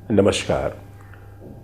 नमस्कार।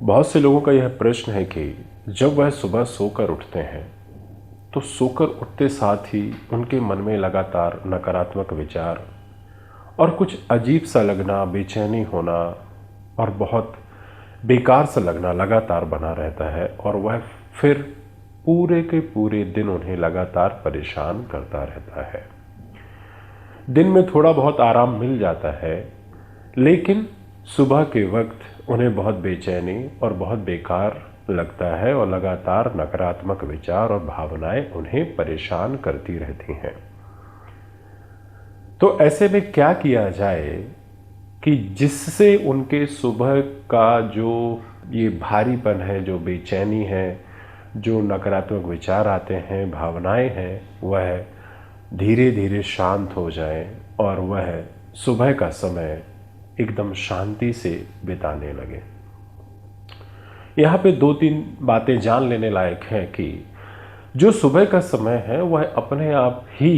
बहुत से लोगों का यह प्रश्न है कि जब वह सुबह सोकर उठते हैं तो सोकर उठते साथ ही उनके मन में लगातार नकारात्मक विचार और कुछ अजीब सा लगना, बेचैनी होना और बहुत बेकार सा लगना लगातार बना रहता है और वह फिर पूरे के पूरे दिन उन्हें लगातार परेशान करता रहता है। दिन में थोड़ा बहुत आराम मिल जाता है, लेकिन सुबह के वक्त उन्हें बहुत बेचैनी और बहुत बेकार लगता है और लगातार नकारात्मक विचार और भावनाएं उन्हें परेशान करती रहती हैं। तो ऐसे में क्या किया जाए कि जिससे उनके सुबह का जो ये भारीपन है, जो बेचैनी है, जो नकारात्मक विचार आते हैं, भावनाएं हैं, वह धीरे धीरे शांत हो जाए और वह सुबह का समय एकदम शांति से बिताने लगे। यहाँ पे 2-3 बातें जान लेने लायक हैं कि जो सुबह का समय है वह अपने आप ही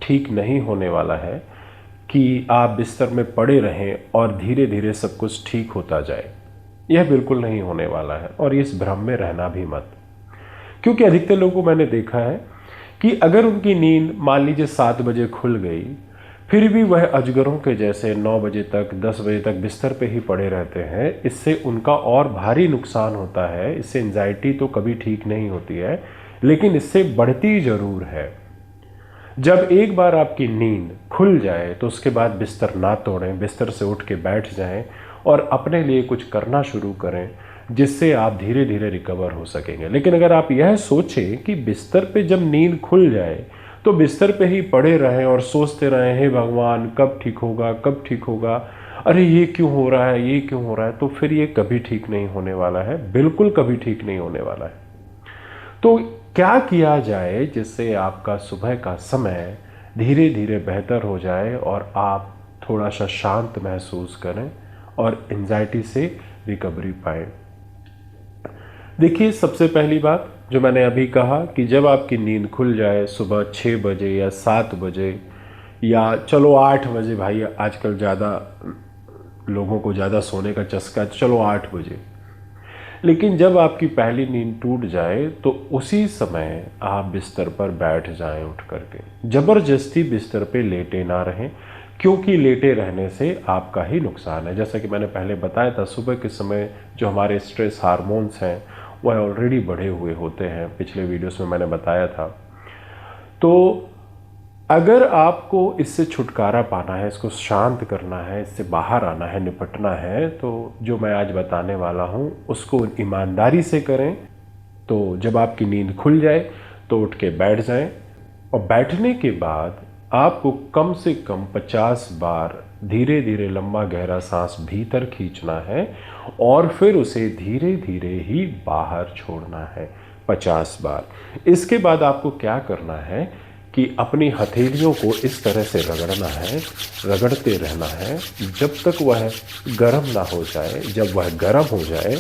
ठीक नहीं होने वाला है कि आप बिस्तर में पड़े रहें और धीरे धीरे सब कुछ ठीक होता जाए। यह बिल्कुल नहीं होने वाला है और इस भ्रम में रहना भी मत, क्योंकि अधिकतर लोगों को मैंने देखा है कि अगर उनकी नींद मान लीजिए 7 बजे खुल गई, फिर भी वह अजगरों के जैसे 9 बजे तक, 10 बजे तक बिस्तर पे ही पड़े रहते हैं। इससे उनका और भारी नुकसान होता है। इससे एंजाइटी तो कभी ठीक नहीं होती है, लेकिन इससे बढ़ती ज़रूर है। जब एक बार आपकी नींद खुल जाए तो उसके बाद बिस्तर ना तोड़ें, बिस्तर से उठ के बैठ जाएं और अपने लिए कुछ करना शुरू करें, जिससे आप धीरे धीरे रिकवर हो सकेंगे। लेकिन अगर आप यह सोचें कि बिस्तर पे जब नींद खुल जाए तो बिस्तर पे ही पड़े रहें और सोचते रहें, हे भगवान कब ठीक होगा, कब ठीक होगा, अरे ये क्यों हो रहा है, ये क्यों हो रहा है, तो फिर ये कभी ठीक नहीं होने वाला है, बिल्कुल कभी ठीक नहीं होने वाला है। तो क्या किया जाए जिससे आपका सुबह का समय धीरे धीरे बेहतर हो जाए और आप थोड़ा सा शांत महसूस करें और एंजाइटी से रिकवरी पाएं। देखिए, सबसे पहली बात जो मैंने अभी कहा कि जब आपकी नींद खुल जाए सुबह 6 बजे या 7 बजे या चलो 8 बजे, भाई आजकल ज़्यादा लोगों को ज़्यादा सोने का चस्का, चलो 8 बजे, लेकिन जब आपकी पहली नींद टूट जाए तो उसी समय आप बिस्तर पर बैठ जाएं उठ करके। ज़बरदस्ती बिस्तर पे लेटे ना रहें, क्योंकि लेटे रहने से आपका ही नुकसान है। जैसा कि मैंने पहले बताया था, सुबह के समय जो हमारे स्ट्रेस हार्मोन्स हैं वह ऑलरेडी बढ़े हुए होते हैं, पिछले वीडियोस में मैंने बताया था। तो अगर आपको इससे छुटकारा पाना है, इसको शांत करना है, इससे बाहर आना है, निपटना है, तो जो मैं आज बताने वाला हूँ उसको ईमानदारी से करें। तो जब आपकी नींद खुल जाए तो उठ के बैठ जाएं और बैठने के बाद आपको कम से कम 50 बार धीरे धीरे लंबा गहरा सांस भीतर खींचना है और फिर उसे धीरे धीरे ही बाहर छोड़ना है 50 बार। इसके बाद आपको क्या करना है कि अपनी हथेलियों को इस तरह से रगड़ना है, रगड़ते रहना है जब तक वह गर्म ना हो जाए। जब वह गर्म हो जाए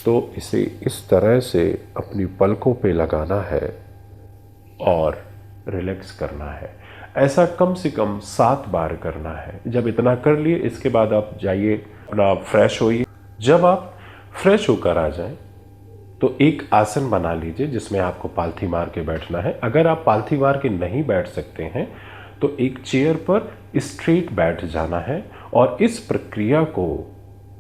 तो इसे इस तरह से अपनी पलकों पे लगाना है और रिलैक्स करना है। ऐसा कम से कम 7 बार करना है। जब इतना कर लिए, इसके बाद आप जाइए अपना फ्रेश होइए। जब आप फ्रेश होकर आ जाएं तो एक आसन बना लीजिए जिसमें आपको पालथी मार के बैठना है। अगर आप पालथी मार के नहीं बैठ सकते हैं तो एक चेयर पर स्ट्रेट बैठ जाना है और इस प्रक्रिया को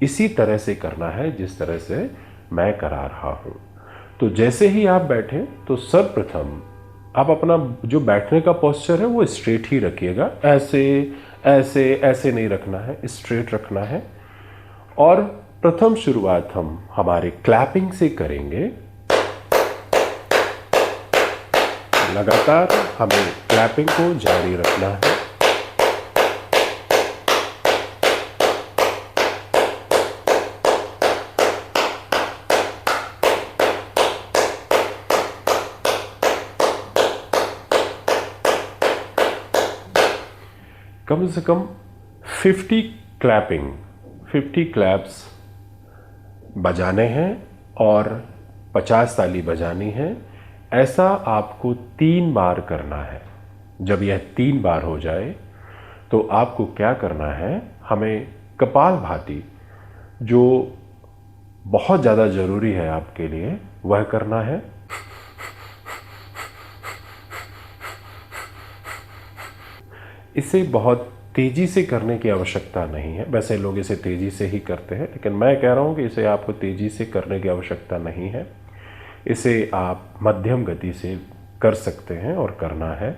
इसी तरह से करना है जिस तरह से मैं करा रहा हूँ। तो जैसे ही आप बैठें तो सर्वप्रथम आप अपना जो बैठने का पोस्चर है वो स्ट्रेट ही रखिएगा। ऐसे ऐसे ऐसे नहीं रखना है, स्ट्रेट रखना है। और प्रथम शुरुआत हम हमारे क्लैपिंग से करेंगे। लगातार हमें क्लैपिंग को जारी रखना है। कम से कम 50 क्लैप्स बजाने हैं और 50 ताली बजानी है। ऐसा आपको 3 बार करना है। जब यह 3 बार हो जाए तो आपको क्या करना है, हमें कपालभाति जो बहुत ज़्यादा ज़रूरी है आपके लिए वह करना है। इसे बहुत तेज़ी से करने की आवश्यकता नहीं है, वैसे लोग इसे तेज़ी से ही करते हैं, लेकिन मैं कह रहा हूँ कि इसे आपको तेज़ी से करने की आवश्यकता नहीं है। इसे आप मध्यम गति से कर सकते हैं और करना है।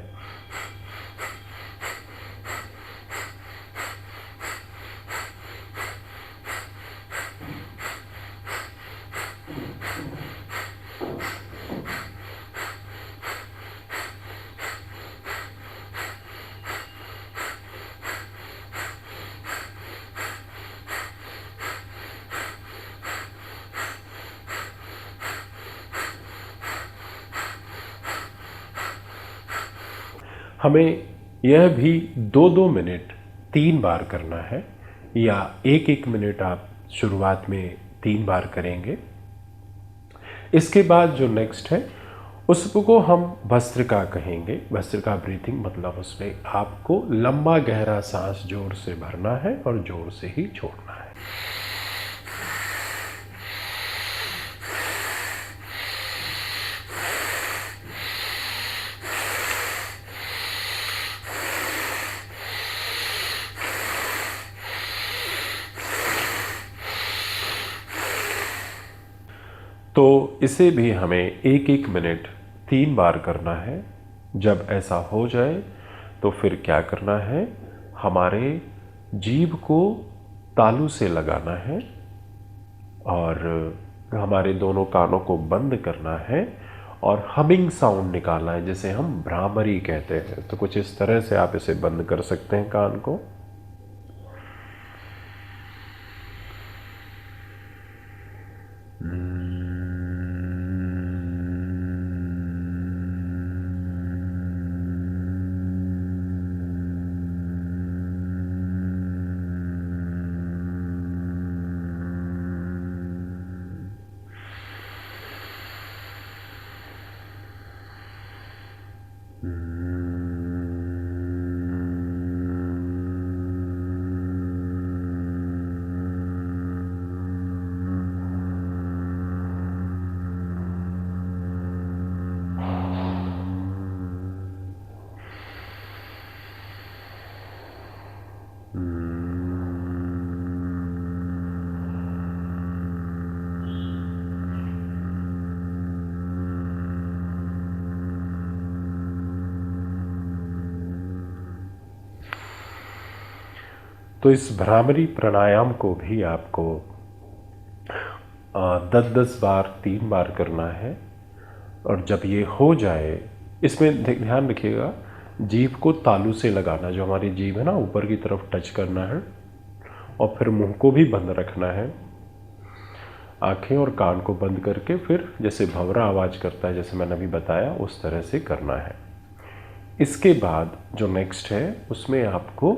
हमें यह भी 2-2 मिनट 3 बार करना है, या 1-1 मिनट आप शुरुआत में 3 बार करेंगे। इसके बाद जो नेक्स्ट है उसको हम भस्त्रिका कहेंगे। भस्त्रिका ब्रीथिंग मतलब उसमें आपको लंबा गहरा सांस जोर से भरना है और जोर से ही छोड़ना है। तो इसे भी हमें 1-1 मिनट 3 बार करना है। जब ऐसा हो जाए तो फिर क्या करना है, हमारे जीभ को तालू से लगाना है और हमारे दोनों कानों को बंद करना है और हमिंग साउंड निकालना है, जिसे हम भ्रामरी कहते हैं। तो कुछ इस तरह से आप इसे बंद कर सकते हैं कान को। तो इस भ्रामरी प्राणायाम को भी आपको 10-10 बार 3 बार करना है। और जब ये हो जाए, इसमें ध्यान रखिएगा जीभ को तालू से लगाना, जो हमारी जीभ है ना ऊपर की तरफ टच करना है, और फिर मुंह को भी बंद रखना है। आंखें और कान को बंद करके फिर जैसे भंवरा आवाज़ करता है, जैसे मैंने अभी बताया, उस तरह से करना है। इसके बाद जो नेक्स्ट है उसमें आपको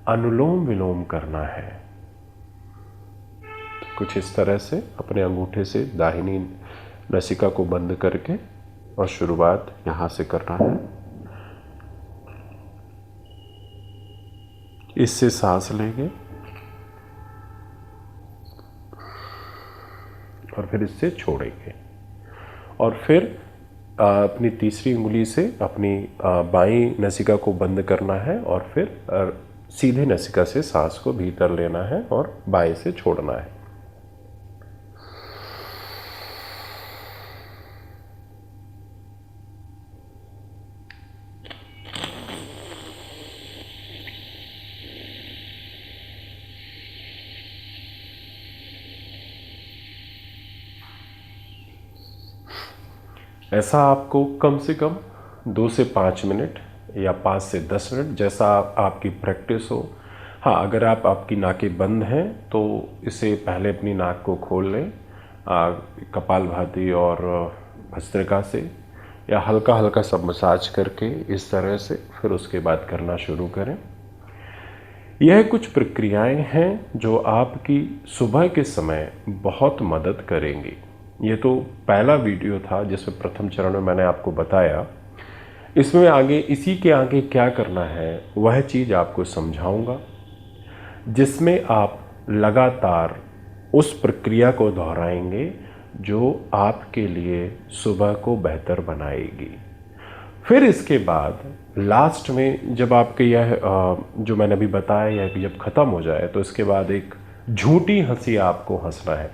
अनुलोम विलोम करना है। तो कुछ इस तरह से अपने अंगूठे से दाहिनी नसिका को बंद करके, और शुरुआत यहाँ से करना है। इससे सांस लेंगे और फिर इससे छोड़ेंगे, और फिर अपनी तीसरी उंगली से अपनी बाईं नसिका को बंद करना है और फिर सीधे नसिका से सांस को भीतर लेना है और बाएं से छोड़ना है। ऐसा आपको कम से कम 2 से 5 मिनट या 5 से 10 मिनट, जैसा आपकी प्रैक्टिस हो। हाँ, अगर आपकी नाकें बंद हैं तो इसे पहले अपनी नाक को खोल लें कपालभाति और भस्त्रिका से, या हल्का हल्का सब मसाज करके इस तरह से, फिर उसके बाद करना शुरू करें। यह कुछ प्रक्रियाएं हैं जो आपकी सुबह के समय बहुत मदद करेंगी। ये तो पहला वीडियो था जिसमें प्रथम चरण में मैंने आपको बताया। इसमें आगे इसी के आगे क्या करना है वह चीज़ आपको समझाऊंगा, जिसमें आप लगातार उस प्रक्रिया को दोहराएंगे जो आपके लिए सुबह को बेहतर बनाएगी। फिर इसके बाद लास्ट में जब आपके यह जो मैंने अभी बताया यह जब ख़त्म हो जाए तो इसके बाद एक झूठी हंसी आपको हंसना है।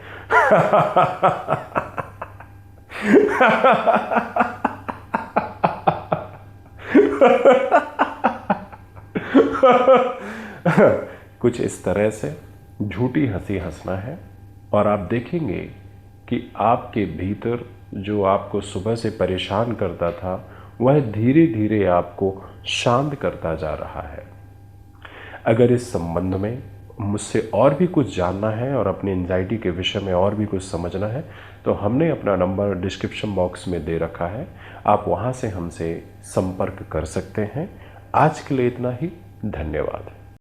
कुछ इस तरह से झूठी हंसी हंसना है और आप देखेंगे कि आपके भीतर जो आपको सुबह से परेशान करता था वह धीरे धीरे आपको शांत करता जा रहा है। अगर इस संबंध में मुझसे और भी कुछ जानना है और अपनी एंजाइटी के विषय में और भी कुछ समझना है तो हमने अपना नंबर डिस्क्रिप्शन बॉक्स में दे रखा है, आप वहां से हमसे संपर्क कर सकते हैं। आज के लिए इतना ही, धन्यवाद।